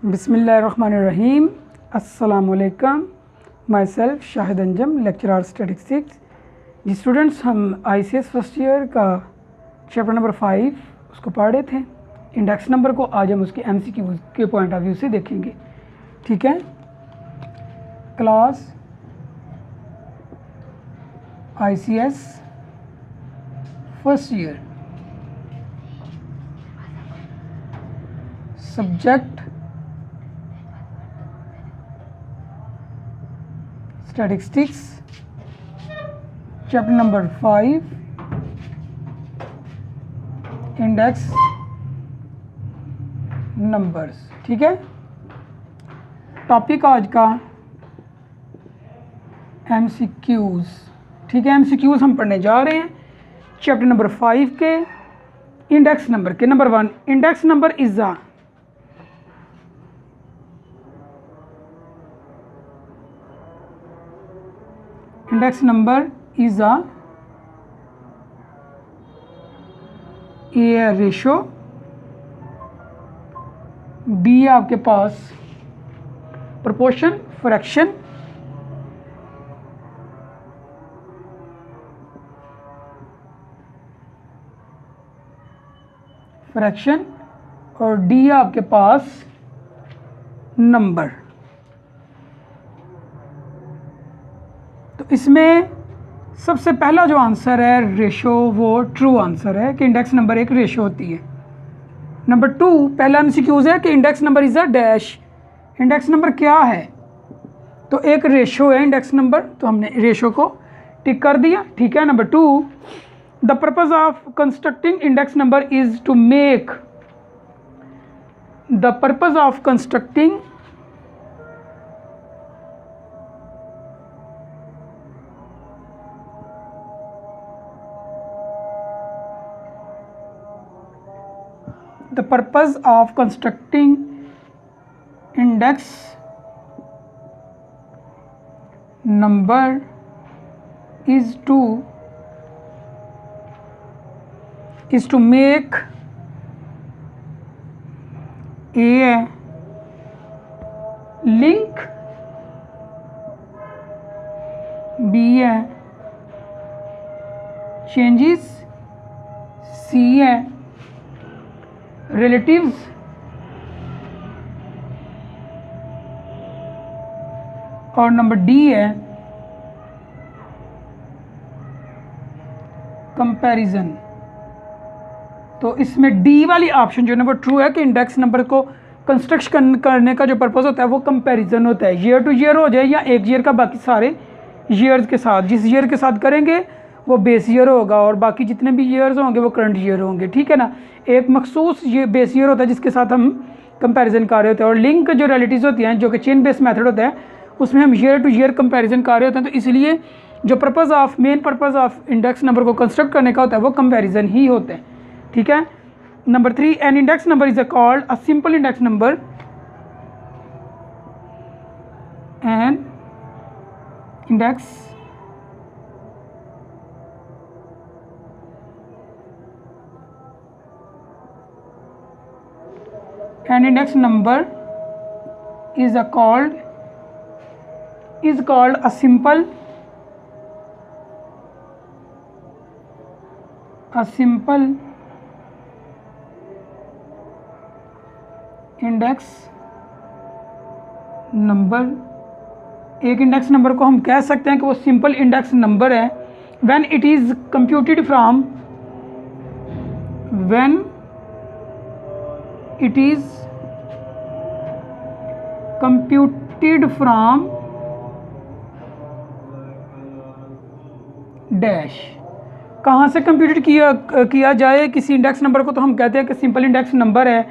बिस्मिल्लाहिर्रहमानिर्रहीम। अस्सलामुअलैकुम। Myself Shahid Anjum, lecturer statistics. जी स्टूडेंट्स, हम ICS फर्स्ट ईयर का चैप्टर नंबर 5 उसको पढ़ रहे थे। इंडेक्स नंबर को आज हम उसके MCQ के पॉइंट ऑफ व्यू से देखेंगे। ठीक है, class ICS first year, subject statistics, chapter number 5, index numbers. ठीक है, टॉपिक आज का MCQs। ठीक है, MCQs हम पढ़ने जा रहे हैं चैप्टर नंबर 5 के इंडेक्स नंबर के। Number 1, index number is a index number is a A ratio, B है आपके पास प्रोपोर्शन, फ्रैक्शन, और डी है आपके पास नंबर। तो इसमें सबसे पहला जो आंसर है रेशो, वो ट्रू आंसर है कि इंडेक्स नंबर एक रेशो होती है। नंबर 2, पहला MCQs है कि index number is a dash. Index number क्या है? तो एक रेशो है इंडेक्स नंबर, तो हमने रेशो को टिक कर दिया। ठीक है। Number 2, the purpose of constructing index number is to make, the purpose of constructing the purpose of constructing index number is to make a link, B है changes, C है relatives, और नंबर D है comparison. तो इसमें D वाली option जो है ना वो ट्रू है कि इंडेक्स नंबर को कंस्ट्रक्ट करने का जो पर्पस होता है वो कंपैरिजन होता है। ईयर टू ईयर हो जाए या एक ईयर का बाकी सारे ईयर्स के साथ, जिस ईयर के साथ करेंगे वो बेस ईयर होगा और बाकी जितने भी ईयर्स होंगे वो करंट ईयर होंगे। ठीक है ना, एक मखसूस ये बेस ईयर होता है जिसके साथ हम कंपैरिजन कर रहे होते हैं, और लिंक जो रिलेटिव्स होती हैं जो कि चेन बेस मेथड होता है उसमें हम ईयर टू ईयर कंपैरिजन कर रहे होते हैं। तो इसलिए जो main purpose of index number को कंस्ट्रक्ट करने का होता है वो कंपैरिजन ही होता है। ठीक है। Number 3, an index number is called a simple index number, an index number is called a simple index number। एक इंडेक्स नंबर को हम कह सकते हैं कि वो सिंपल इंडेक्स नंबर है when it is computed from dash. कहाँ से कंप्यूटेड किया जाए किसी इंडेक्स नंबर को, तो हम कहते हैं कि सिंपल इंडेक्स नंबर है।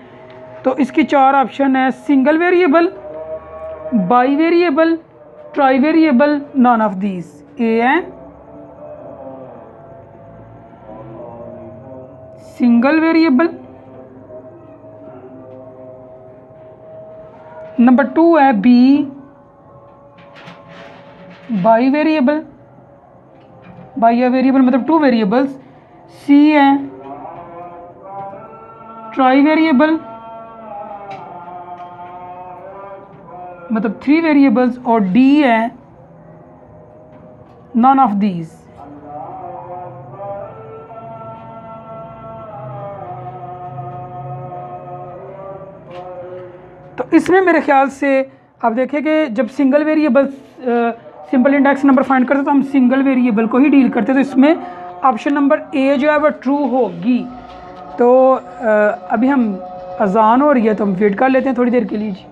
तो इसकी 4 ऑप्शन है, single variable, bi variable, tri variable, none of these. A है सिंगल वेरिएबल, नंबर 2 है बी बाई वेरिएबल, बाई या वेरिएबल मतलब 2 वेरिएबल्स। सी है ट्राई वेरिएबल मतलब 3 वेरिएबल्स, और डी है नॉन ऑफ दीज। तो इसमें मेरे ख्याल से आप देखें कि जब single variable simple index number find करते तो हम सिंगल वेरिएबल को ही डील करते, तो इसमें ऑप्शन नंबर ए जो है वो ट्रू होगी। तो अभी हम अजान हो रही है तो हम वेट कर लेते हैं थोड़ी देर के लिए जी।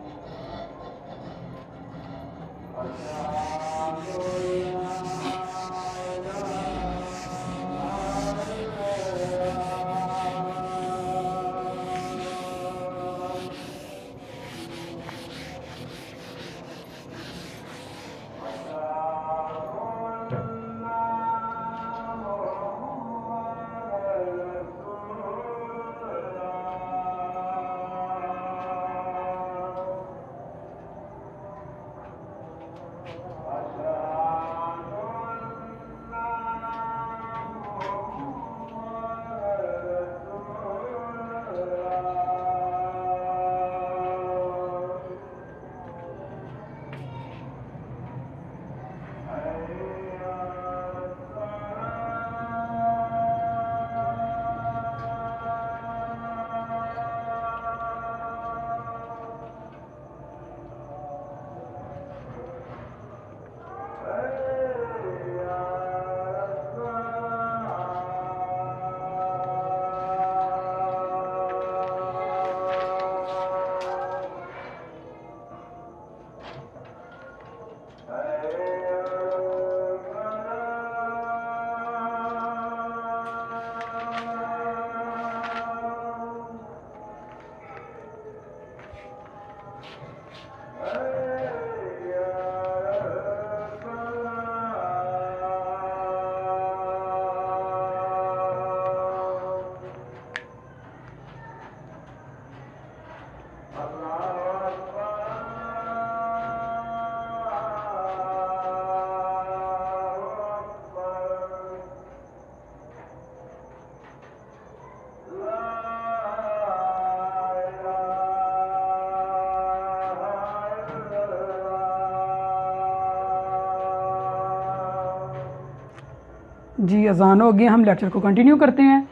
जी अजान हो गई, हम लेक्चर को कंटिन्यू करते हैं।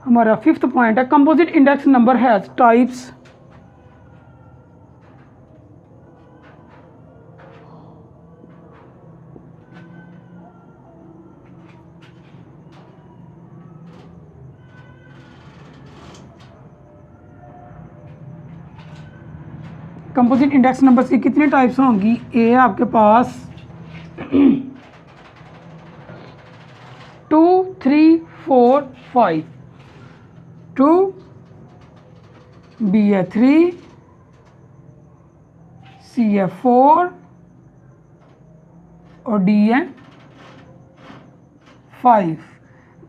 हमारा 5th पॉइंट है composite index number has types. Composite index numbers की कितनी टाइप्स होंगी? ए है आपके पास 2 3 4 5, 2, बी है 3, सी है 4 और डी है 5।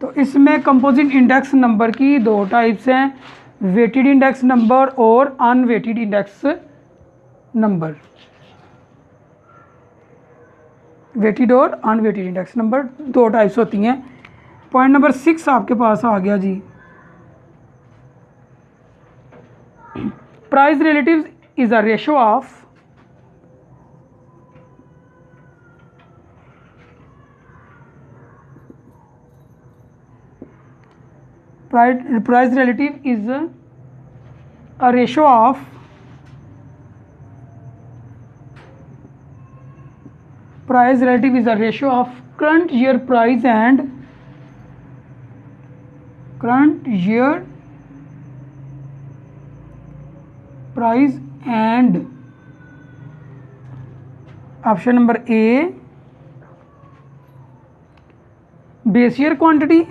तो इसमें कंपोजिट इंडेक्स नंबर की 2 टाइप्स हैं, वेटेड इंडेक्स नंबर और अनवेटेड इंडेक्स नंबर। वेटेड और अनवेटेड इंडेक्स नंबर 2 टाइप्स होती हैं। पॉइंट नंबर 6 आपके पास आ गया जी। Price relatives is a ratio of price relative is a ratio of price relative is a ratio of current year price and current year price and option number A base year quantity,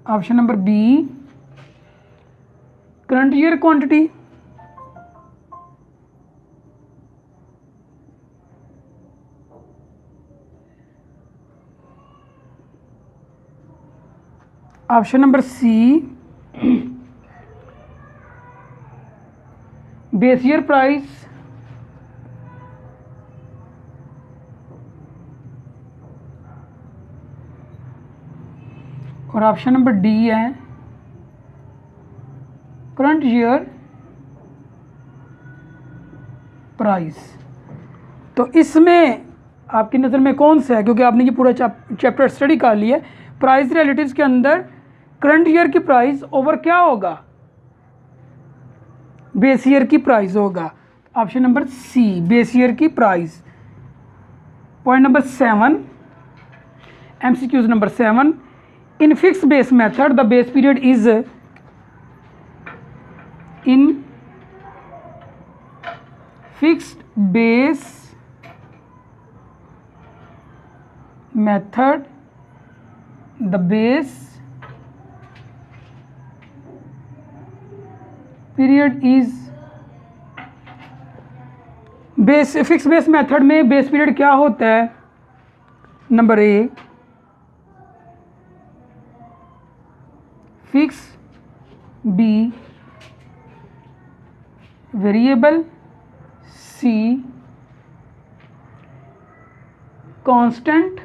option number B current year quantity, option number C base year price, और option number D है current year price. तो इसमें आपकी नज़र में कौन सा है, क्योंकि आपने ये पूरा चैप्टर स्टडी कर लिया है, प्राइस रिलेटिव्स के अंदर करंट ईयर की प्राइस ओवर क्या होगा, बेस ईयर की प्राइस होगा। Option number C, base year की price. Point number 7, MCQs number 7, in fix base method the base period is in fixed base method the base period is, base fix base method में base period क्या होता है? Number A fix, B variable, C constant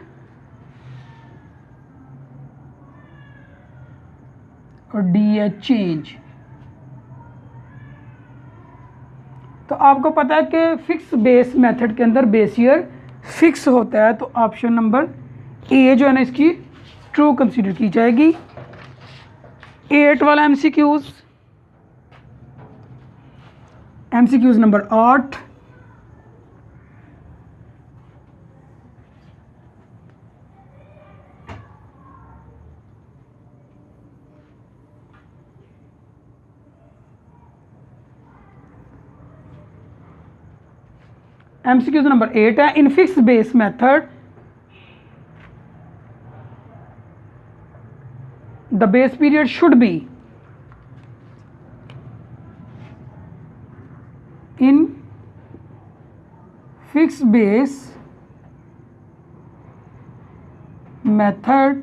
और D है change. तो आपको पता है कि फिक्स बेस मेथड के अंदर बेस ईयर फिक्स होता है, तो ऑप्शन नंबर ए जो है ना इसकी ट्रू कंसीडर की जाएगी। 8 वाला एमसीक्यूज नंबर 8, एमसीक्यूज नंबर 8 है, in fix base method the base period should be in fix base method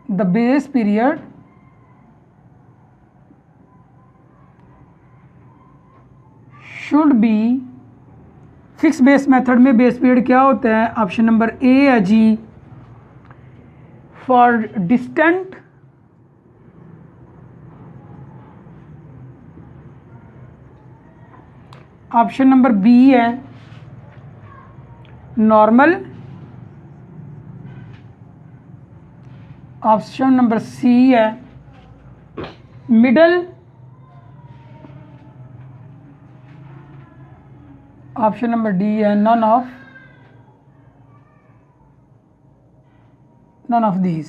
the base period should be, fix base method में बेस पीरियड क्या होता है? ऑप्शन नंबर ए है जी for distant, option number B है normal, option number C है middle, option number D है none of these.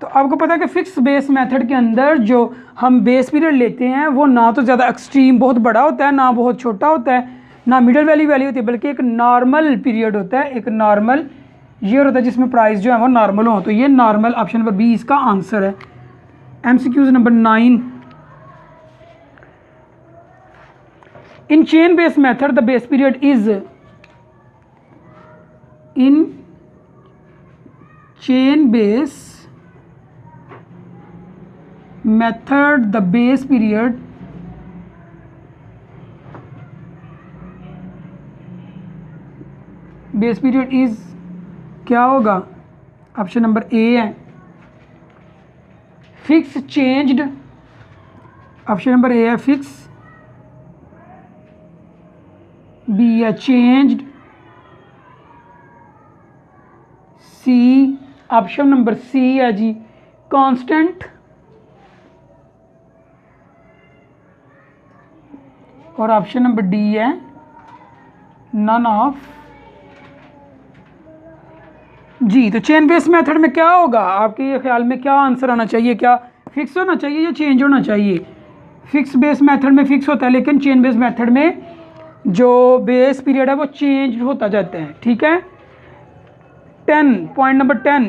तो आपको पता है कि फिक्स बेस मेथड के अंदर जो हम बेस पीरियड लेते हैं वो ना तो ज़्यादा एक्सट्रीम बहुत बड़ा होता है, ना बहुत छोटा होता है, ना मिडल वैल्यू होती है, बल्कि एक नॉर्मल पीरियड होता है, एक नॉर्मल ईयर होता है जिसमें प्राइस जो है वो नॉर्मल हो। तो ये नॉर्मल, ऑप्शन नंबर बी इसका आंसर है। MCQs number 9, in chain base method the base period is, in chain base method the base period is क्या होगा? ऑप्शन नंबर ए है fix changed, option number A है fix, B है changed, सी, option number C है जी constant, और option number D है none of जी। तो chain base method में क्या होगा आपके ख्याल में, क्या आंसर आना चाहिए? क्या फिक्स होना चाहिए या चेंज होना चाहिए? फिक्स बेस मेथड में फिक्स होता है, लेकिन चेन बेस मेथड में जो बेस पीरियड है वो चेंज होता जाता है। ठीक है। 10, point number 10,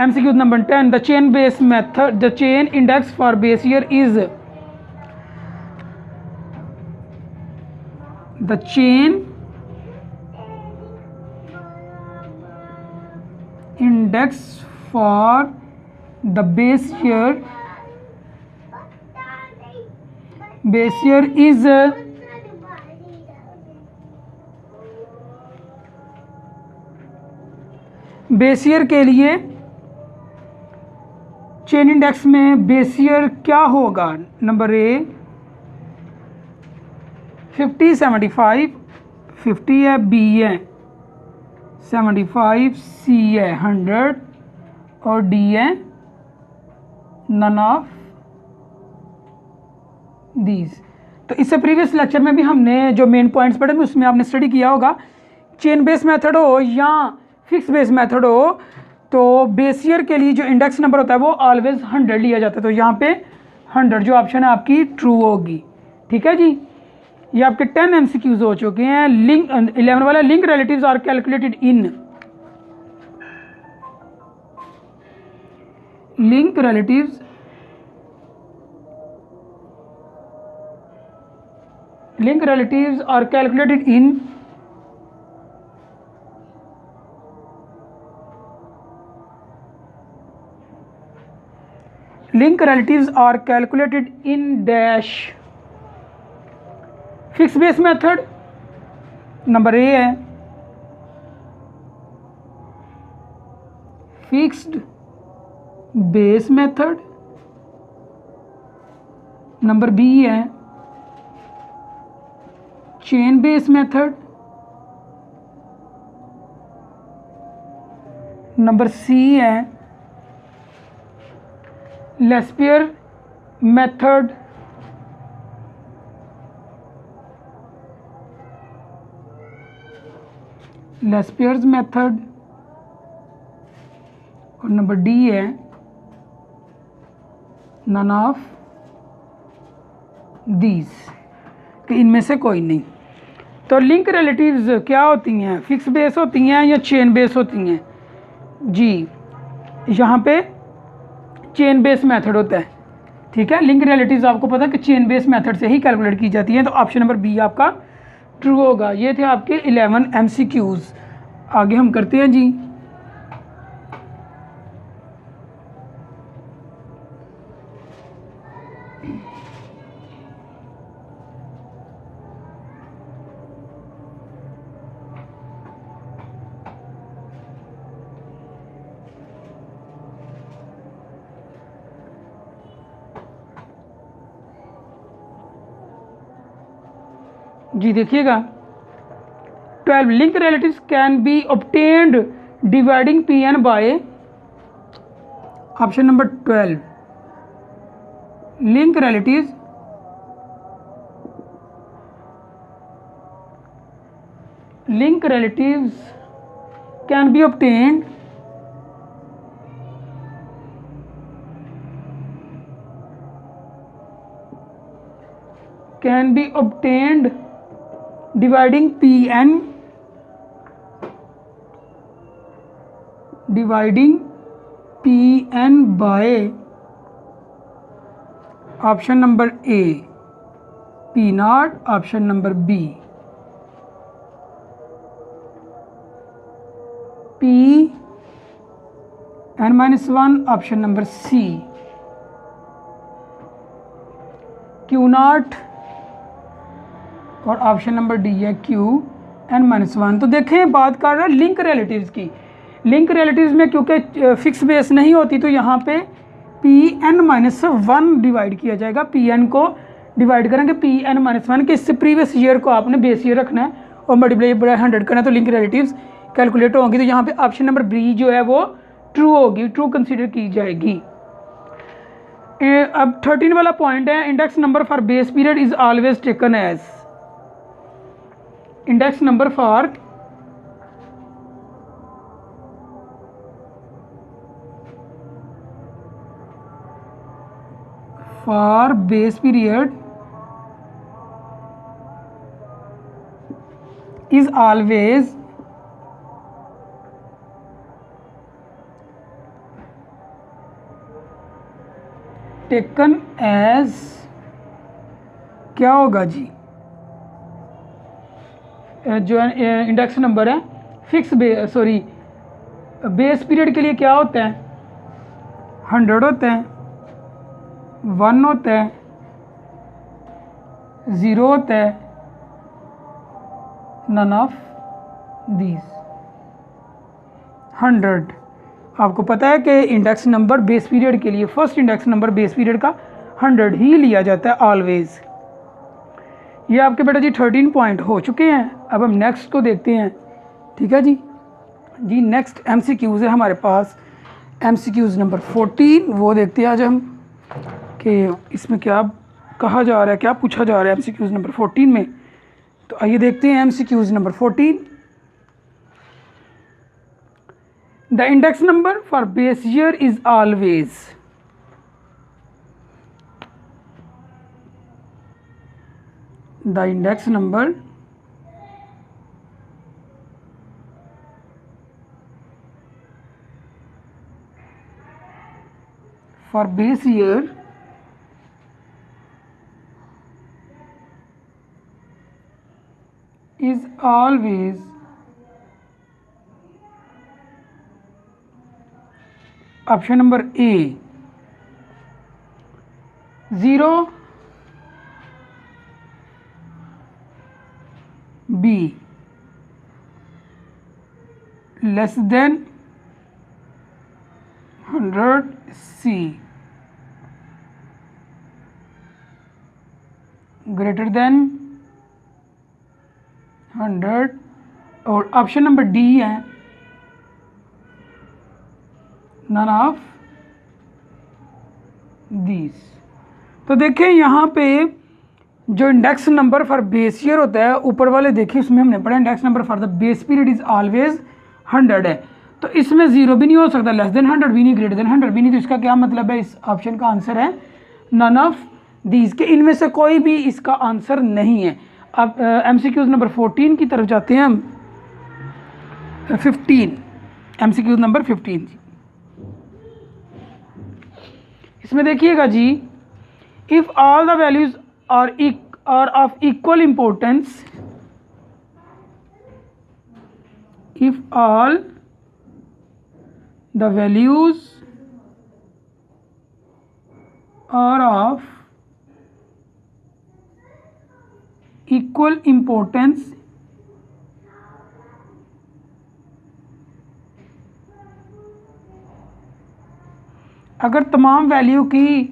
MCQ number 10, the chain base method, the chain index for base year is, the chain index for the base year is base year के लिए चेन इंडेक्स में बेस ईयर क्या होगा? नंबर ए 50 75, 50 है, B है 75, सी है 100 और D है नन ऑफ दीज। तो इससे प्रीवियस लेक्चर में भी हमने जो मेन पॉइंट्स पढ़े उसमें आपने स्टडी किया होगा। चेन बेस मेथड हो या फिक्स बेस मेथड हो, तो बेस ईयर के लिए जो इंडेक्स नंबर होता है वो ऑलवेज 100 लिया जाता है। तो यहाँ पे 100 जो ऑप्शन है आपकी ट्रू होगी। ठीक है जी, ये आपके 10 MCQs हो चुके हैं। लिंक 11 वाला, link relatives are calculated in, link relatives are calculated in dash fix base method. Number A है fixed base method, number B है chain base method, number C है लेस्पियर मेथड, लेस्पियर्स मेथड और number D है none of these, कि इनमें से कोई नहीं। तो लिंक रिलेटिव्स क्या होती हैं? फिक्स बेस होती हैं या चेन बेस होती हैं? जी, यहाँ पे चेन बेस मेथड होता है। ठीक है, लिंक रिलेटिव्स आपको पता है कि चेन बेस मेथड से ही कैलकुलेट की जाती हैं। तो ऑप्शन नंबर बी आपका ट्रू होगा। ये थे आपके 11 MCQs। आगे हम करते हैं जी। जी देखिएगा, 12 link relatives can be obtained dividing P N by, option number 12 link relatives can be obtained dividing Pn by option number A P0, option number B Pn-1, option number C Q0 और option number D है Qn-1। तो देखें, बात कर रहा है link relatives की। Link relatives में क्योंकि फिक्स बेस नहीं होती तो यहाँ पे Pn-1 डिवाइड किया जाएगा। Pn को डिवाइड करेंगे Pn-1 के, इससे प्रीवियस ईयर को आपने बेस ईयर रखना है और मल्टीप्लाई बाय 100 करना है, तो लिंक रिलेटिव्स कैलकुलेट होंगी। तो यहाँ पे ऑप्शन नंबर बी जो है वो ट्रू होगी, ट्रू कंसीडर की जाएगी। अब 13 वाला पॉइंट है, index number for base period is always taken as, index number for base period is always taken as, क्या होगा जी? जो इंडेक्स नंबर है फिक्स बेस पीरियड के लिए क्या होता है? 100 होता है, 1 होता है, 0 होता है, none of these। 100 आपको पता है कि इंडेक्स नंबर बेस पीरियड के लिए first index number base period का 100 ही लिया जाता है ऑलवेज। ये आपके बेटा जी 13 पॉइंट हो चुके हैं। अब हम नेक्स्ट को देखते हैं। ठीक है जी। नेक्स्ट MCQs है हमारे पास, MCQs नंबर 14, वो देखते हैं आज हम कि इसमें क्या कहा जा रहा है, क्या पूछा जा रहा है MCQs नंबर 14 में। तो आइए देखते हैं MCQs number 14। The index number for base year is always, the index number for base year is always option number A 0, B less than 100, C greater than 100, और ऑप्शन नंबर डी है none of these. तो देखें यहाँ पे जो index number for base year होता है ऊपर वाले देखिए, उसमें हमने पढ़ा index number for the base period is always 100 है। तो इसमें 0 भी नहीं हो सकता, लेस देन 100 भी नहीं, ग्रेटर देन 100 भी नहीं। तो इसका क्या मतलब है, इस ऑप्शन का आंसर है नन ऑफ दीज, के इनमें से कोई भी इसका आंसर नहीं है। अब MCQs नंबर 14 की तरफ जाते हैं हम। 15 MCQs नंबर 15 जी, इसमें देखिएगा जी, if all the values are of equal importance, if all the values are of equal importance अगर तमाम वैल्यू की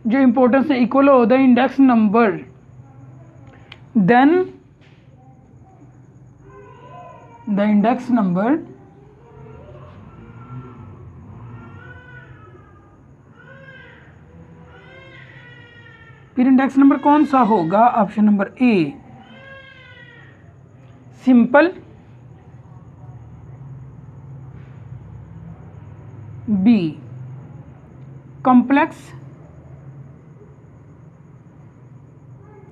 जो इंपॉर्टेंस है इक्वल हो the index number, then the index number फिर इंडेक्स नंबर कौन सा होगा, option number A simple, B complex,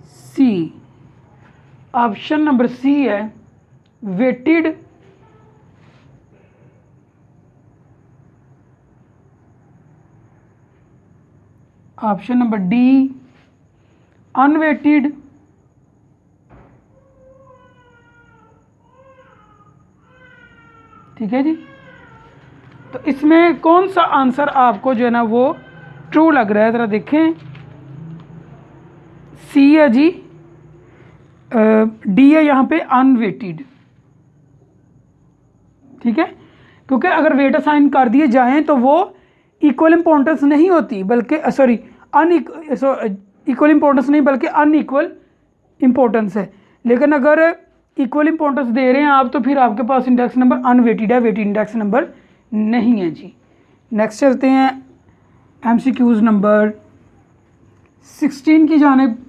C option number C है weighted, option number D unweighted, ठीक है जी। तो इसमें कौन सा आंसर आपको जो है ना वो ट्रू लग रहा है, ज़रा देखें। सी है जी, डी है यहाँ पे अनवेटेड, ठीक है, क्योंकि अगर वेट असाइन कर दिए जाएं तो वो इक्वल इंपॉर्टेंस नहीं होती, बल्कि सॉरी इक्वल इंपॉर्टेंस नहीं बल्कि अनइक्वल इंपॉर्टेंस है। लेकिन अगर इक्वल इंपॉर्टेंस दे रहे हैं आप तो फिर आपके पास इंडेक्स नंबर अनवेटेड है, वेटेड इंडेक्स नंबर नहीं है जी। नेक्स्ट चलते हैं MCQs नंबर 16 की जानिब।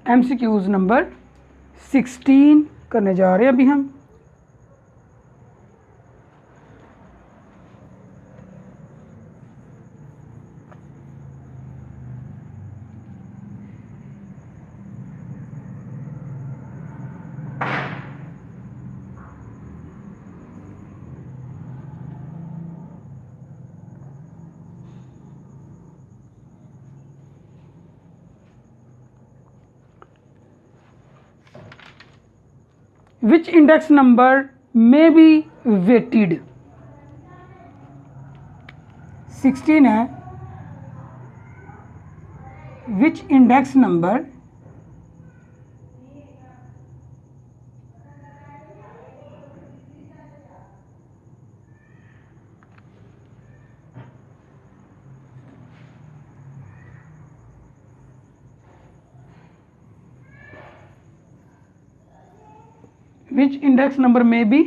MCQs नंबर 16 करने जा रहे हैं अभी हम। Which index number may be weighted. 16 है, which index number which index number may be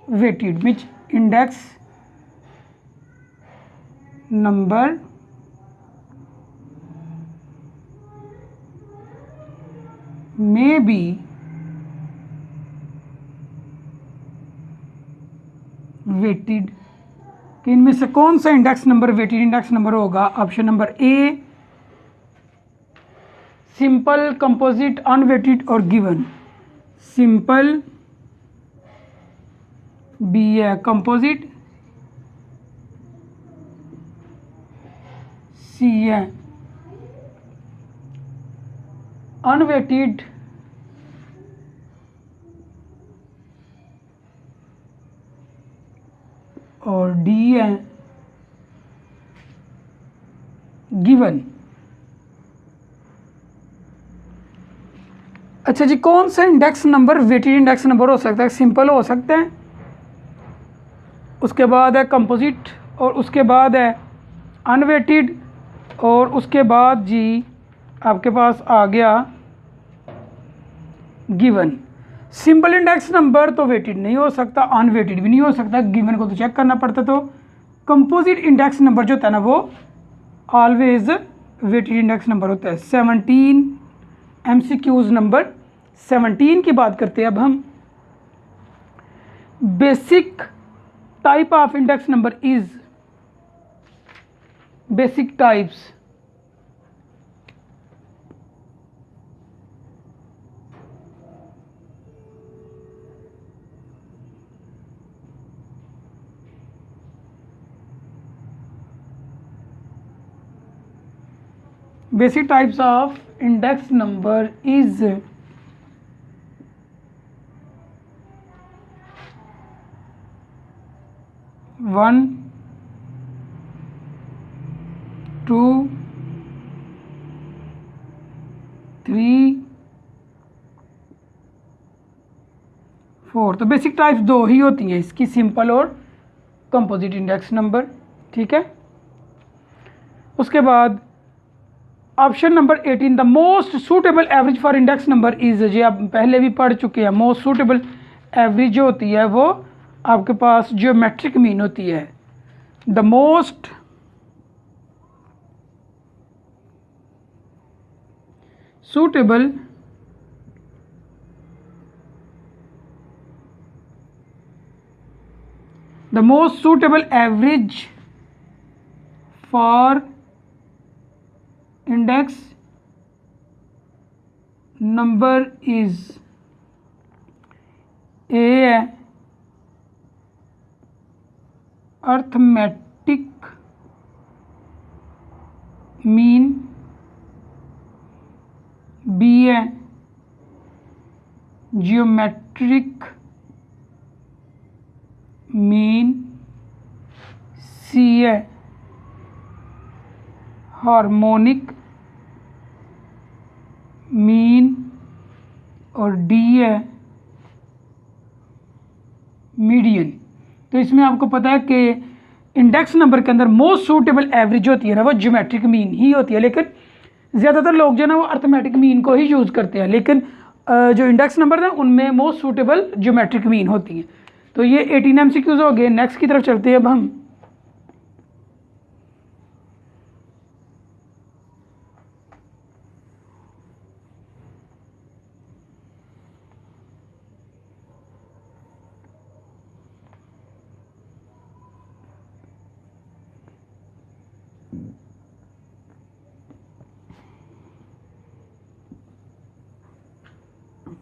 weighted, which index number may be weighted, कि इनमें से कौन सा index number weighted index number होगा। Option number A simple, composite, unweighted और given. Simple, B है composite, C है unweighted और डी है गिवन। अच्छा जी, कौन सा index number weighted index number हो सकता है। सिंपल हो सकता है, उसके बाद है कंपोजिट और उसके बाद है अनवेटेड और उसके बाद जी आपके पास आ गया गिवन। सिंपल इंडेक्स नंबर तो वेटेड नहीं हो सकता, अनवेटेड भी नहीं हो सकता, गिवन को तो चेक करना पड़ता। तो कंपोजिट इंडेक्स नंबर जो होता है ना वो ऑलवेज वेटेड इंडेक्स नंबर होता है। 17 MCQs नंबर 17 की बात करते हैं अब हम। Basic type of index number is, basic types basic types of index number is 1, 2, 3, 4। तो बेसिक टाइप्स दो ही होती हैं इसकी, सिंपल और कंपोजिट इंडेक्स नंबर। ठीक है, उसके बाद option number 18 the most suitable average for index number is, जो आप पहले भी पढ़ चुके हैं। मोस्ट सूटेबल एवरेज जो होती है वो आपके पास ज्योमेट्रिक मीन होती है। The most suitable average for index number is, A है अर्थमेटिक मीन, बी है जियोमेट्रिक मीन, सी है हार्मोनिक मीन और डी है मीडियन। तो इसमें आपको पता है कि इंडेक्स नंबर के अंदर मोस्ट सूटेबल एवरेज होती है ना वो ज्योमेट्रिक मीन ही होती है, लेकिन ज़्यादातर लोग जो है ना वो अर्थमेटिक मीन को ही यूज़ करते हैं, लेकिन जो इंडेक्स नंबर है उनमें मोस्ट सूटेबल ज्योमेट्रिक मीन होती हैं। तो ये 18 MCQs हो गए। नेक्स्ट की तरफ चलते हैं अब हम।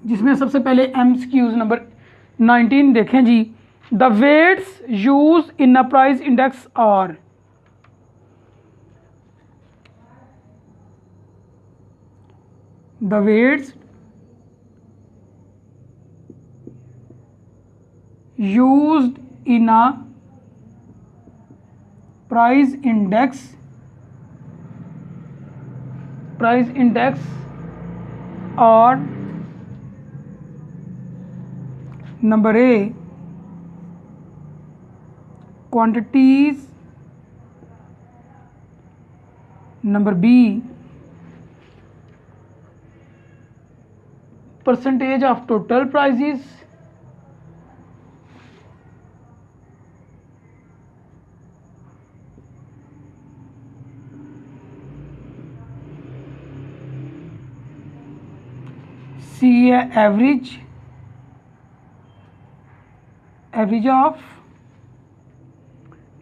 जिसमें सबसे पहले MCQs नंबर 19 देखें जी। The weights used in a price index are, the weights used in a price index are number A, quantities, number B, percentage of total prices, C, average of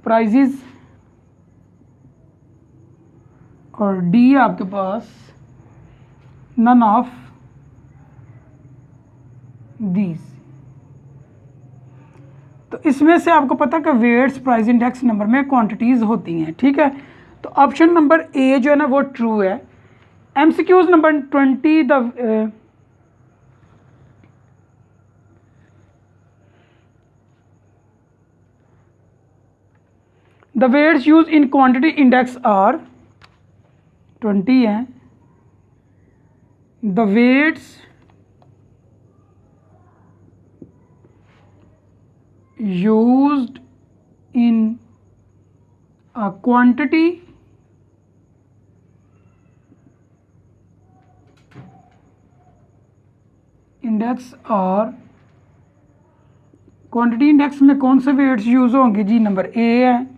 prices, और D आपके पास none of these. तो इसमें से आपको पता कि weights price index number में क्वांटिटीज होती हैं, ठीक है। तो ऑप्शन नंबर ए जो है ना वो ट्रू है। MCQs number 20, the weights used in quantity index are 20 हैं। the weights used in a quantity index are, quantity index में कौन से वेट्स यूज होंगे जी? नंबर ए है,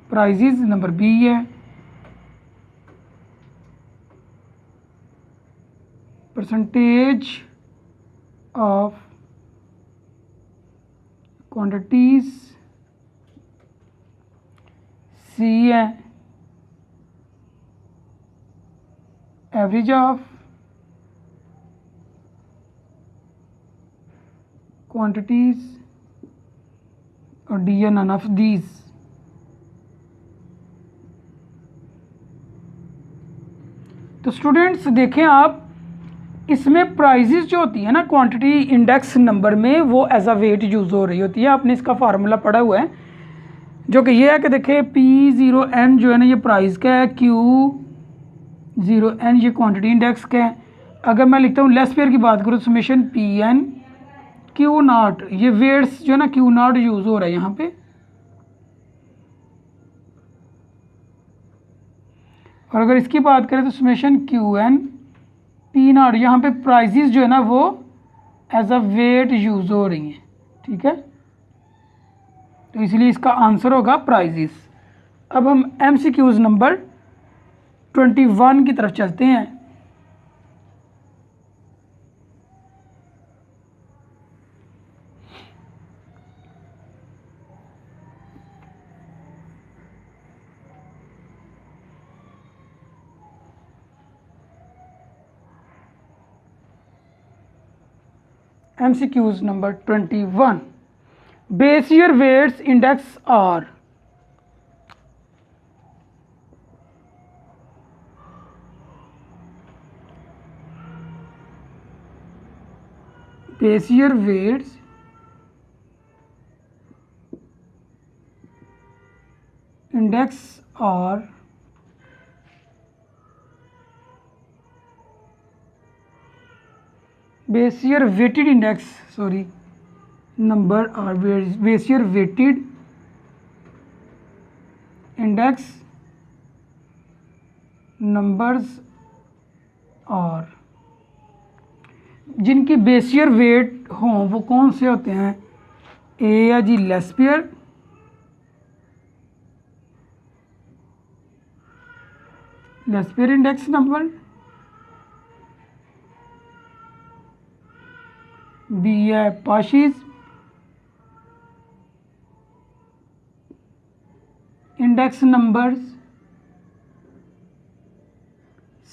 प्राइजेस नंबर बी है, परसेंटेज ऑफ क्वांटिटीज सी है, एवरेज ऑफ क्वांटिटीज और D है नन ऑफ दीज। तो स्टूडेंट्स देखें आप, इसमें प्राइजेस जो होती है ना क्वांटिटी इंडेक्स नंबर में, वो एज अ वेट यूज़ हो रही होती है। आपने इसका फार्मूला पढ़ा हुआ है जो कि ये है कि देखिए P0n जो है ना ये प्राइस का है, Q0n ये क्वांटिटी इंडेक्स का है। अगर मैं लिखता हूँ लेस पेयर की बात करूँ, समेशन Pn Q0, ये वेट्स जो है ना Q0 यूज़ हो रहा है यहाँ पे। और अगर इसकी बात करें तो समेशन Qn P0, यहाँ पे प्राइजेस जो है ना वो एज अ वेट यूज़ हो रही हैं, ठीक है। तो इसलिए इसका आंसर होगा प्राइजेस। अब हम MCQs नंबर 21 की तरफ चलते हैं। MCQs number 21, base year weights index are, base year weights index are base year weighted index, sorry, number are base year weighted index numbers are, जिनकी बेस ईयर वेट हों वो कौन से होते हैं? ए या जी Laspeyres, index number, B है पाशीज इंडेक्स नंबर्स,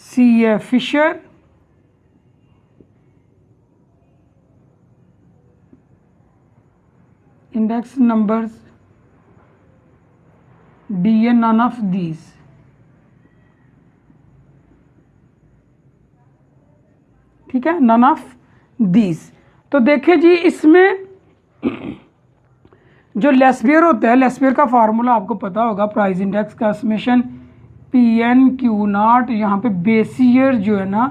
सी है फिशर इंडेक्स नंबर्स, डी है नन ऑफ दीज। ठीक है, नन ऑफ दीज। तो देखिए जी, इसमें जो लेस्बियर होता है, लेस्बियर का फार्मूला आपको पता होगा, प्राइस इंडेक्स का समेशन PN/Q0। यहाँ पे बेसियर जो है ना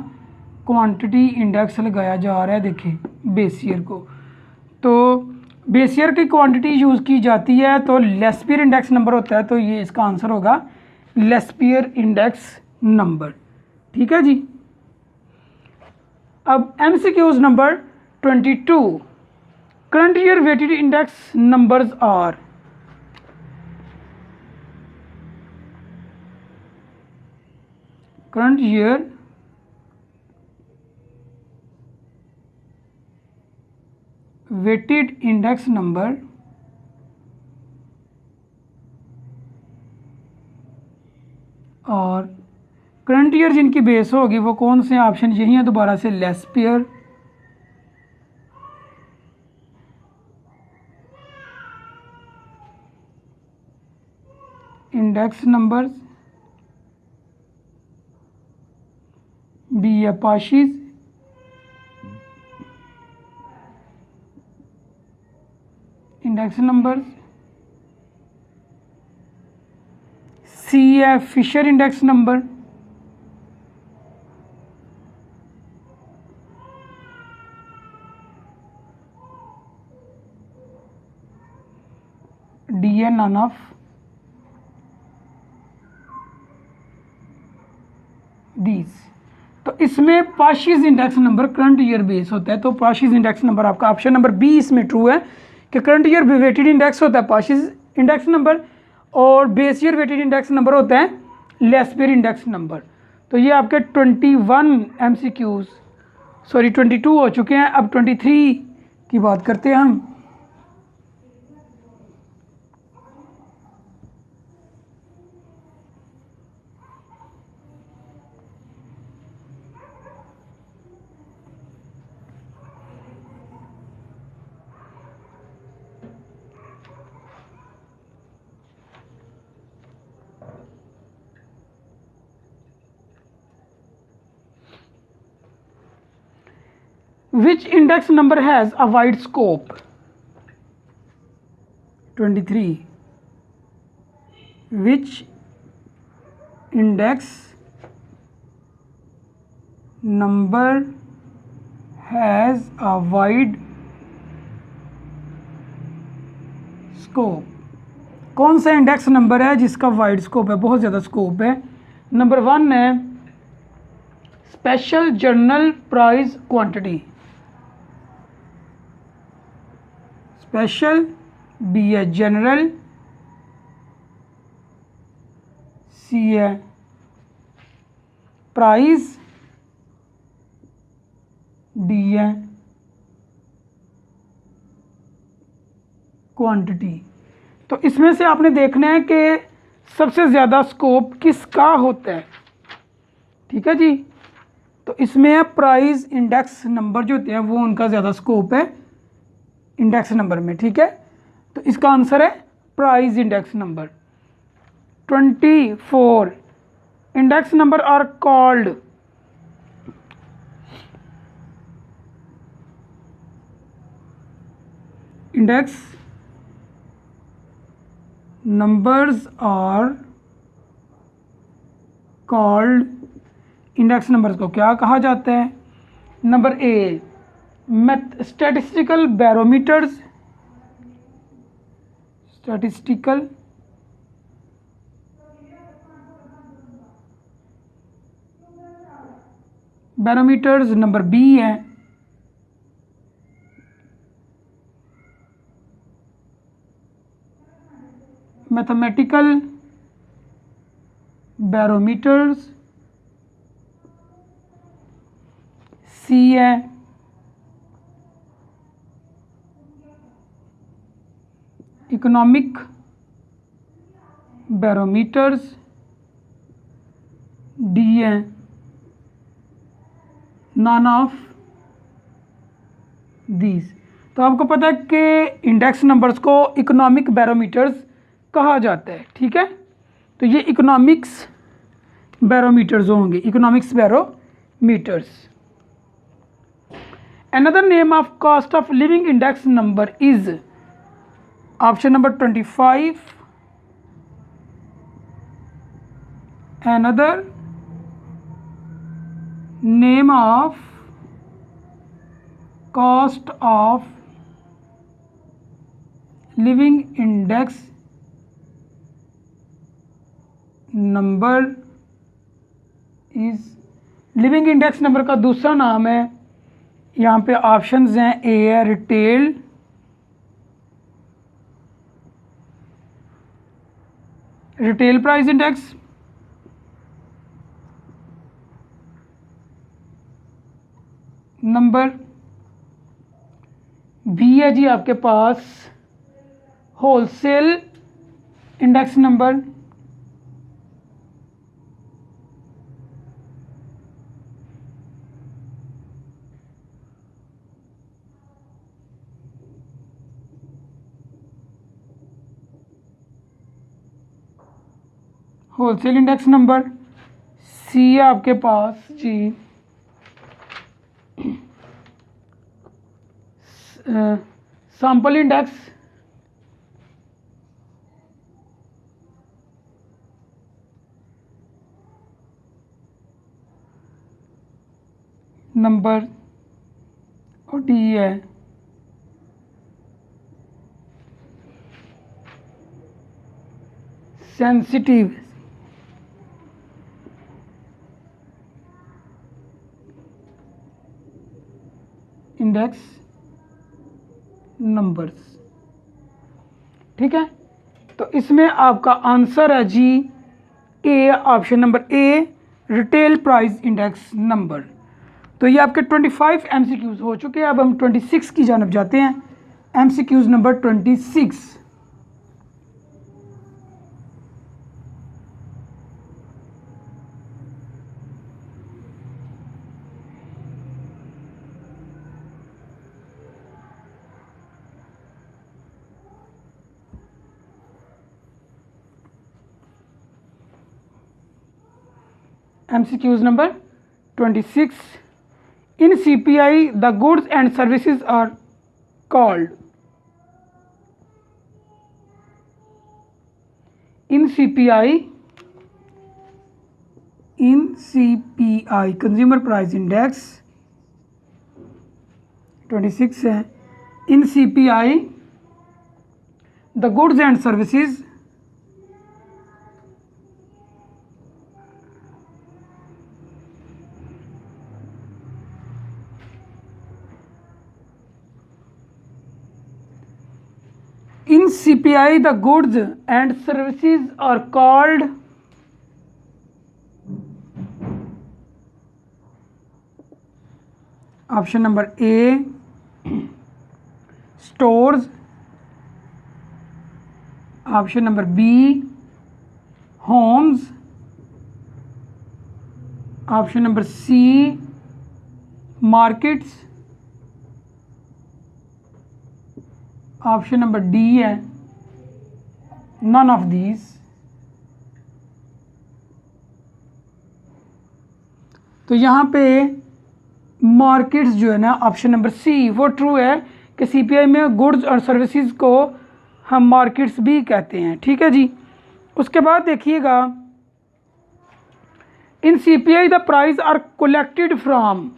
क्वांटिटी इंडेक्स लगाया जा रहा है, देखिए बेसियर को, तो बेसियर की क्वांटिटी यूज़ की जाती है, तो लेस्बियर इंडेक्स नंबर होता है, तो ये इसका आंसर होगा लेस्बियर इंडेक्स नंबर। ठीक है जी। अब MCQs number 22, current year weighted index numbers are. Current year weighted index number और करंट ईयर जिनकी बेस होगी वो कौन से ऑप्शन यही है दोबारा से, Laspeyres, index numbers, B A Paasche's, index numbers, C है फिशर इंडेक्स नंबर, डी है नन ऑफ दीज। तो इसमें Paasche's index number current year base होता है, तो पाशीज इंडेक्स नंबर आपका ऑप्शन नंबर बी इसमें ट्रू है कि करंट ईयर वेटेड इंडेक्स होता है पाशीज इंडेक्स नंबर, और base year weighted index number होता है लेस्बियर इंडेक्स नंबर। तो ये आपके 21 MCQs, सॉरी 22 हो चुके हैं। अब 23 की बात करते हैं हम। Which index number has a wide scope? 23. Which index number has a wide scope? कौन सा इंडेक्स नंबर है जिसका वाइड स्कोप है, बहुत ज़्यादा स्कोप है? नंबर 1 है special general price quantity, special, B है जनरल, सी है प्राइस, डी है क्वांटिटी। तो इसमें से आपने देखना है कि सबसे ज़्यादा स्कोप किसका होता है। ठीक है जी। तो इसमें है प्राइस इंडेक्स नंबर जो होते हैं वो उनका ज़्यादा स्कोप है इंडेक्स नंबर में। ठीक है, तो इसका आंसर है price index number. 24 index number are called index numbers are called, index numbers को क्या कहा जाता है? Number A statistical barometers, statistical barometers. Number B है मैथमेटिकल बैरोमीटर्स, सी है इकोनॉमिक बैरोमीटर्स, डी है नन ऑफ दीज। तो आपको पता है कि इंडेक्स नंबर्स को इकोनॉमिक बैरोमीटर्स कहा जाता है। ठीक है, तो ये इकोनॉमिक्स बैरोमीटर्स होंगे, economics barometers. Another name of cost of living index number is option number 25. Another name of cost of living index number is, living index number का दूसरा नाम है, यहाँ पे ऑप्शंस हैं, ए है retail price index, number B है जी आपके पास wholesale index number, wholesale index number, C है आपके पास जी सैंपल इंडेक्स, नंबर और डी है सेंसिटिव इंडेक्स नंबर्स। ठीक है, तो इसमें आपका आंसर है जी A, option number A, retail price index number. तो ये आपके 25 एमसीक्यूज हो चुके हैं। अब हम 26 की जानब जाते हैं। MCQs number 26। MCQs number 26. In CPI, the goods and services are called. In CPI, Consumer Price Index 26 है। In CPI, the goods and services in CPI, the goods and services are called option number A, stores, option number B, homes, option number C, markets, option number D है none of these. तो यहाँ पे markets जो है ना, option number सी वो true है कि सीपीआई में गुड्स और सर्विसेज को हम मार्केट्स भी कहते हैं। ठीक है जी। उसके बाद देखिएगा, in CPI the price are collected from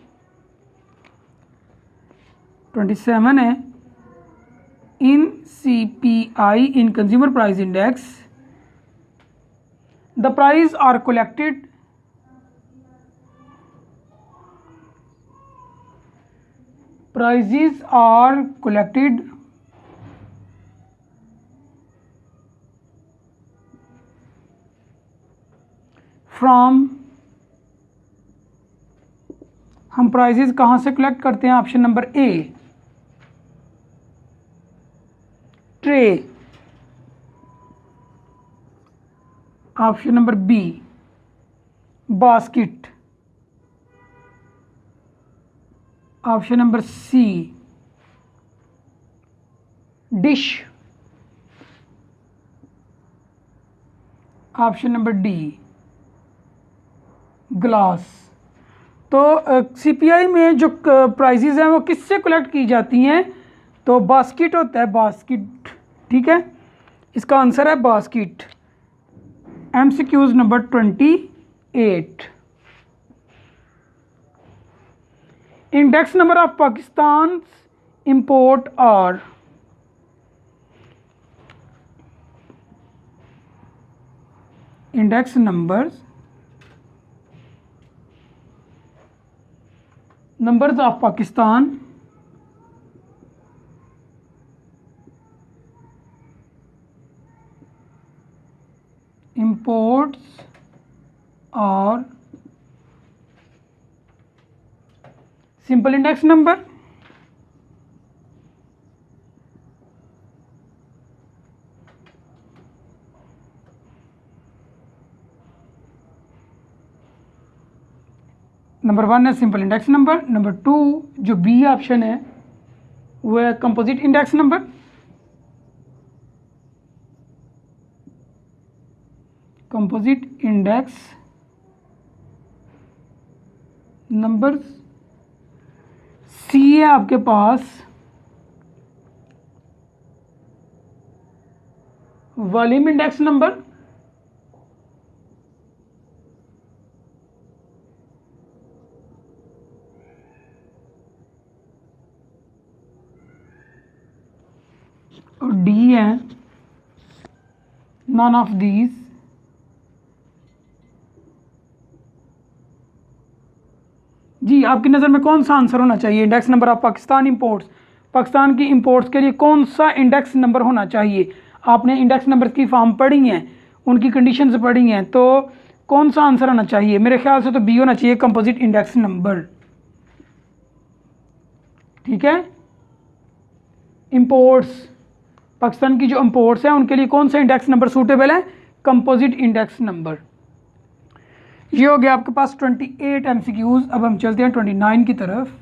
27 है। In CPI, in Consumer Price Index, the prices are collected from, हम प्राइजेस कहाँ से कलेक्ट करते हैं? Option number A, tray, option number B, basket, option number C, dish, option number D, glass. तो CPI में जो prizes हैं वो किससे कलेक्ट की जाती हैं? तो बास्केट होता है, बास्केट। ठीक है, इसका आंसर है basket. MCQs number 28। Index number of Pakistan import are. Index numbers of Pakistan imports और सिंपल इंडेक्स नंबर। नंबर 1 है सिंपल इंडेक्स नंबर। नंबर 2 जो बी ऑप्शन है वो है composite index number. Composite index number. C है आपके पास वॉल्यूम इंडेक्स नंबर। और डी है नॉन ऑफ दीज। जी, आपकी नज़र में कौन सा आंसर होना चाहिए? Index number of Pakistan imports, Pakistan की इंपोर्ट्स के लिए कौन सा इंडेक्स नंबर होना चाहिए? आपने इंडेक्स नंबर की फॉर्म पढ़ी हैं, उनकी कंडीशंस पढ़ी हैं, तो कौन सा आंसर होना चाहिए? मेरे ख्याल से तो बी होना चाहिए, कंपोजिट इंडेक्स नंबर। ठीक है, इंपोर्ट्स, पाकिस्तान की जो इंपोर्ट्स हैं उनके लिए कौन सा इंडेक्स नंबर सूटेबल है? Composite index number. ये हो गया आपके पास 28 एमसीक्यूज। अब हम चलते हैं 29 की तरफ।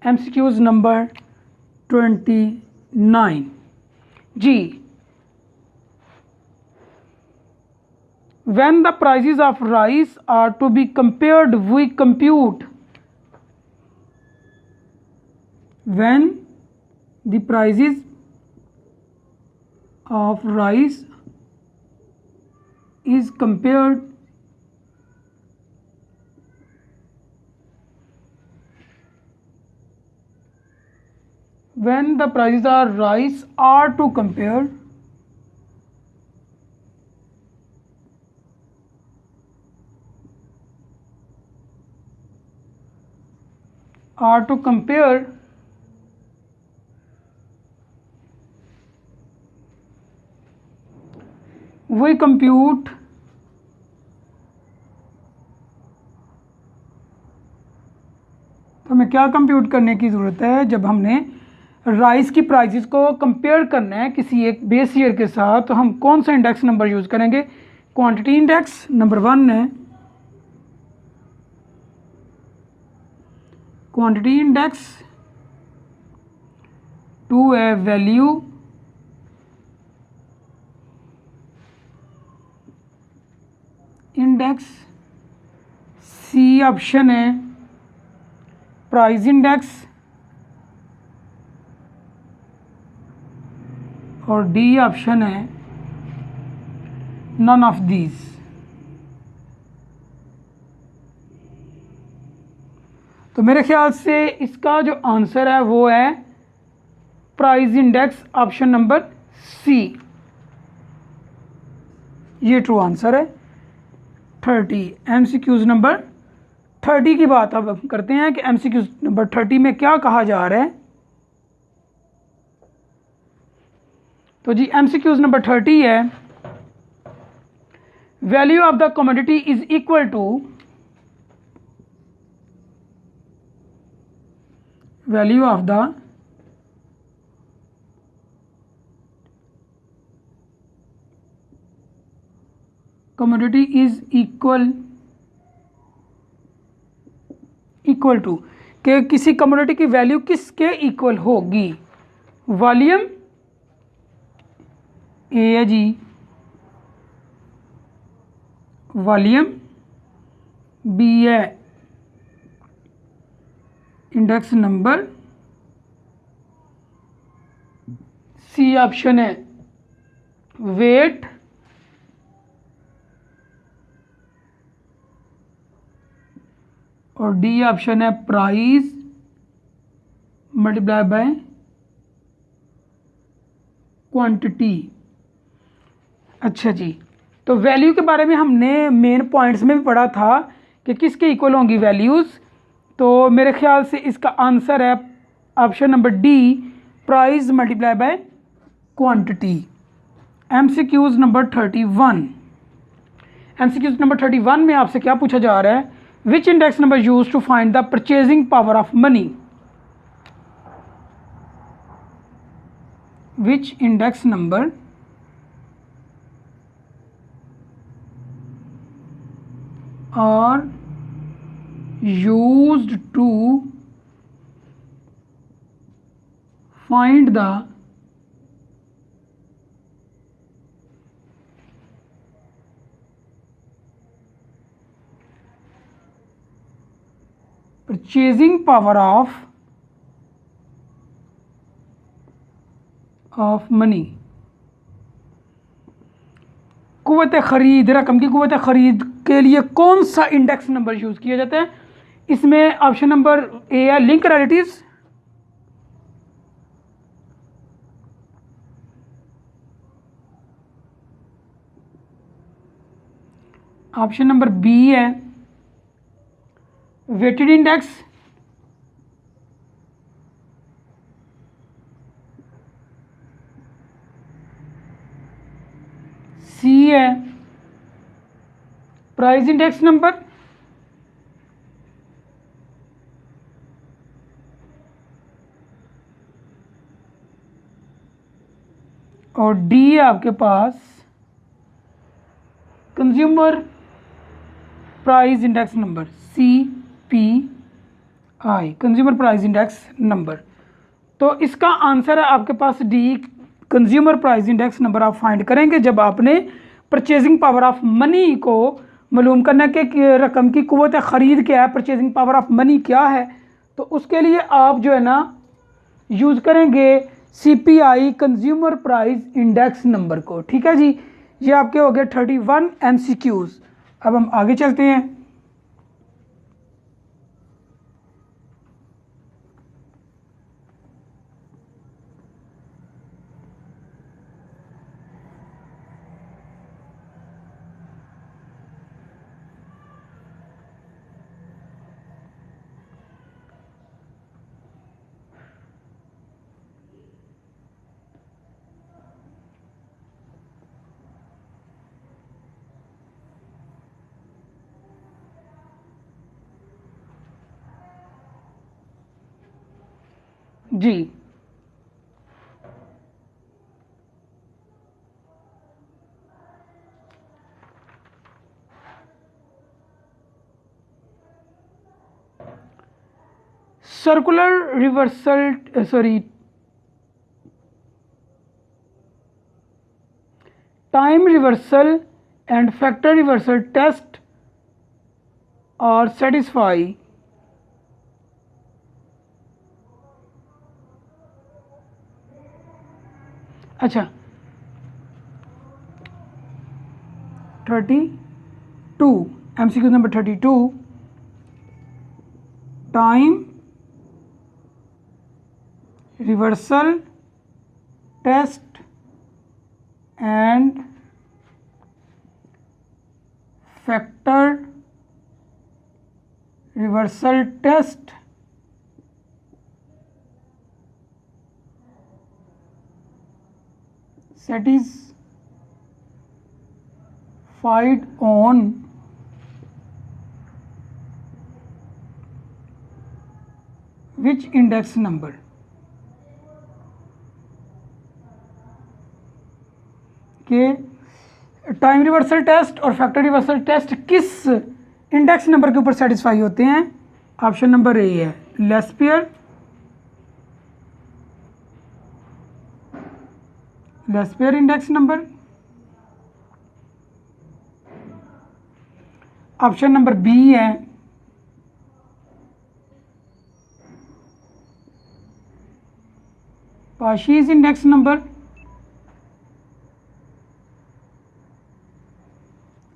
MCQs number 29। जी, when the prices of rice are to be compared, we compute when the prices of rice is compared when the prices are rice are to compare we compute तो हमें क्या कंप्यूट करने की ज़रूरत है? जब हमने राइस की प्राइसेस को कंपेयर करना है किसी एक बेस ईयर के साथ, तो हम कौन सा इंडेक्स नंबर यूज़ करेंगे? क्वांटिटी इंडेक्स नंबर 1 है, क्वांटिटी इंडेक्स 2 है वैल्यू इंडेक्स, सी ऑप्शन है प्राइस इंडेक्स और डी ऑप्शन है नॉन ऑफ दीज। तो मेरे ख्याल से इसका जो आंसर है वो है price index option number C. ये ट्रू आंसर है। 30 एमसीक्यूज नंबर 30 की बात अब हम करते हैं कि एमसीक्यूज नंबर 30 में क्या कहा जा रहा है। तो जी एमसीक्यूज नंबर 30 है value of the commodity is equal to value of the commodity is equal to कि किसी कमोडिटी की वैल्यू किसके इक्वल होगी। वॉल्यूम ए है जी, वॉल्यूम बी है इंडेक्स नंबर, सी ऑप्शन है वेट, और डी ऑप्शन है प्राइस मल्टीप्लाई बाय क्वांटिटी। अच्छा जी, तो वैल्यू के बारे में हमने मेन पॉइंट्स में भी पढ़ा था कि किसके इक्वल होंगी वैल्यूज़। तो मेरे ख्याल से इसका आंसर है option number D, price multiply by quantity. MCQs number 31। MCQs number 31 में आपसे क्या पूछा जा रहा है, which index number use to find the purchasing power of money. Which index number are used to find the purchasing power of money। कुव्वत ख़रीद, रकम की कुव्वत ख़रीद के लिए कौन सा इंडेक्स नंबर यूज़ किया जाता है। इसमें ऑप्शन नंबर ए है link relatives, option number B है वेटेड इंडेक्स, सी है प्राइस इंडेक्स नंबर, और डी है आपके पास consumer price index number, CPI, consumer price index number. तो इसका आंसर है आपके पास D, consumer price index number आप फाइंड करेंगे जब आपने परचेजिंग पावर ऑफ मनी को मालूम करना है कि रकम की कुव्वत ख़रीद क्या है, परचेजिंग पावर ऑफ मनी क्या है। तो उसके लिए आप जो है ना यूज़ करेंगे CPI, consumer price index number को। ठीक है जी, ये आपके हो गए 31 MCQs। अब हम आगे चलते हैं। जी, circular reversal time reversal and factor reversal test और सेटिस्फाई अच्छा 32 MCQ number 32, time reversal test and factor reversal test satisfied on which index number। के टाइम रिवर्सल टेस्ट और फैक्टर रिवर्सल टेस्ट किस इंडेक्स नंबर के ऊपर satisfy होते हैं। Option number A है Laspeyres index number. Option number B है Paasche's index number.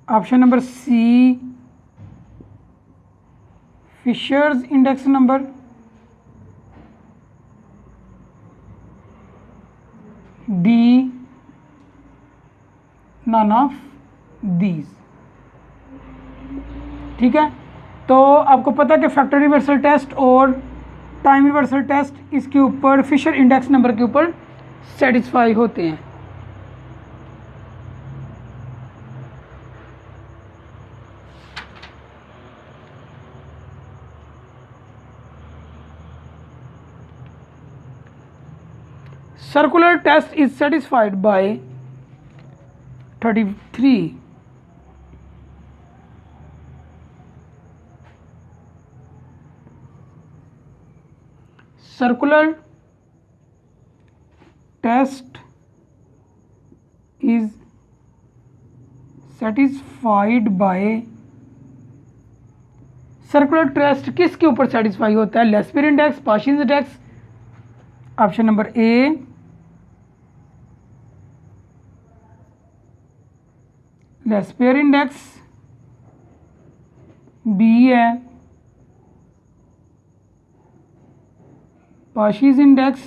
Option number C Fisher's index number. D none of these. ठीक है, तो आपको पता है कि फैक्टर रिवर्सल टेस्ट और टाइम रिवर्सल टेस्ट इसके ऊपर फिशर इंडेक्स नंबर के ऊपर सेटिस्फाई होते हैं। Circular test is satisfied by 33 circular test is satisfied by circular test किसके ऊपर सेटिस्फाई होता है? Laspeyres index, Paasche's index. Option number A Laspeyres index, B है पाशीज इंडेक्स,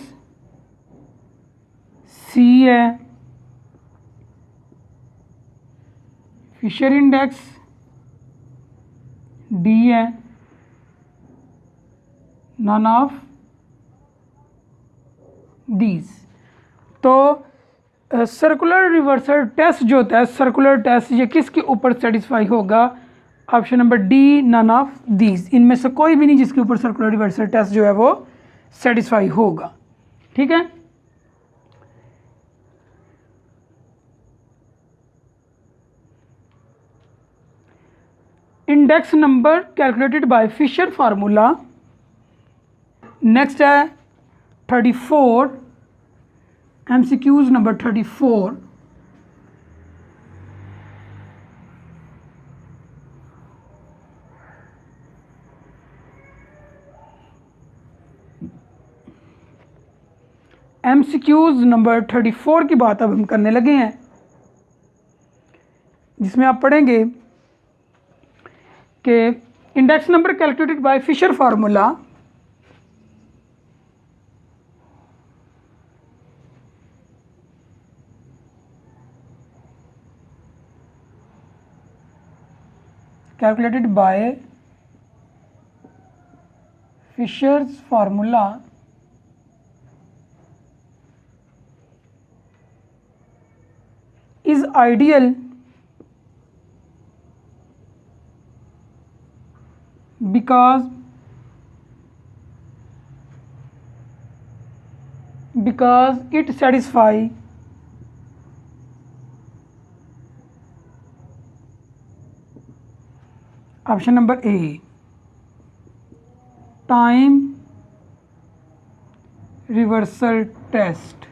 सी है फिशर इंडेक्स, डी है नन ऑफ दीज। तो circular reversal test जो होता है, सर्कुलर टेस्ट ये किसके ऊपर सेटिस्फाई होगा? Option number D none of these. इनमें से कोई भी नहीं जिसके ऊपर सर्कुलर रिवर्सल टेस्ट जो है वो सेटिस्फाई होगा। ठीक है, index number calculated by Fisher formula. Next है 34 MCQs नंबर 34। MCQs नंबर 34 की बात अब हम करने लगे हैं, जिसमें आप पढ़ेंगे कि index number calculated by Fisher formula calculated by Fisher's formula is ideal because it satisfies option number A time reversal test,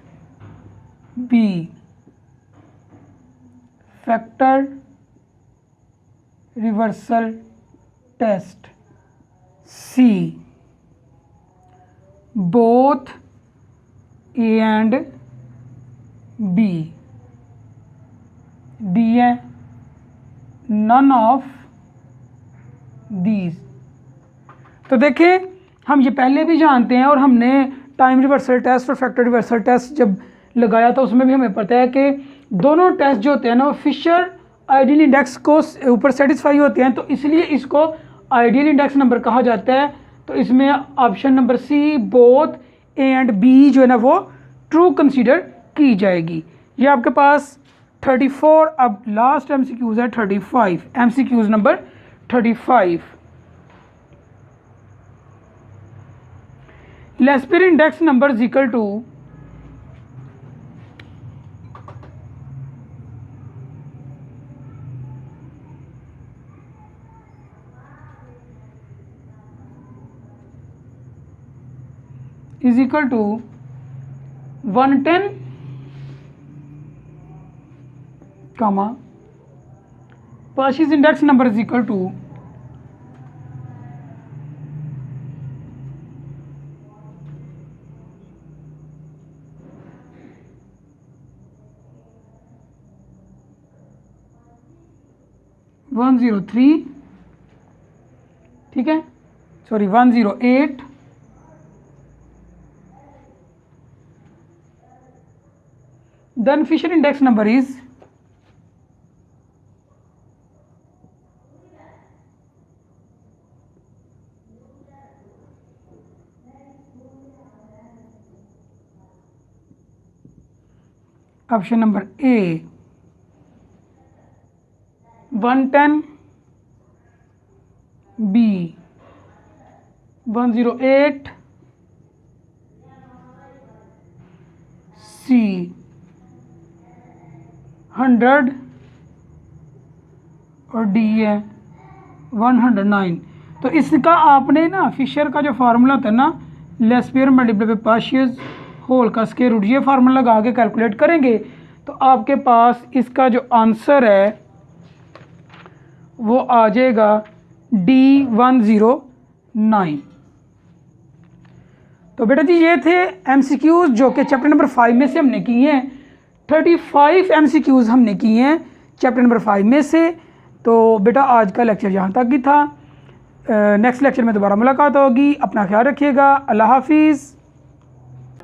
B factor reversal test, C both A and B, D है none of these. तो देखिए, हम ये पहले भी जानते हैं और हमने टाइम रिवर्सल टेस्ट और फैक्टर रिवर्सल टेस्ट जब लगाया था उसमें भी हमें पता है कि दोनों टेस्ट जो होते हैं ना वो फिशर आइडियल इंडेक्स को ऊपर सेटिस्फाई होते हैं, तो इसलिए इसको आइडियल इंडेक्स नंबर कहा जाता है। तो इसमें option number C both A and B जो है ना वो ट्रू कंसीडर की जाएगी। ये आपके पास 34। अब लास्ट MCQs है 35, MCQs number 35। Laspeyres index number is equal to is equal to 110 comma Purchase index number is equal to 103, ठीक है, sorry 108, then Fisher index number is option number A 110, B 108, C 100 और D है 109। तो इसका आपने ना Fisher का जो फार्मूला होता है ना, Laspeyres multiply by partial whole का स्क्वायर रूट, ये फार्मूला लगा के कैलकुलेट करेंगे तो आपके पास इसका जो आंसर है वो आ जाएगा D109। तो बेटा जी ये थे MCQs जो कि चैप्टर नंबर 5 में से हमने किए हैं। 35 MCQs हमने किए हैं चैप्टर नंबर 5 में से। तो बेटा आज का लेक्चर यहाँ तक ही था। नेक्स्ट लेक्चर में दोबारा मुलाकात होगी। अपना ख्याल रखिएगा। अल्लाह हाफिज़।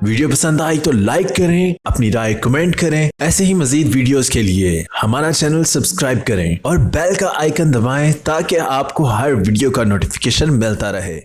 वीडियो पसंद आई तो लाइक करें, अपनी राय कमेंट करें। ऐसे ही मजीद वीडियोस के लिए हमारा चैनल सब्सक्राइब करें और बेल का आइकन दबाएं ताकि आपको हर वीडियो का नोटिफिकेशन मिलता रहे।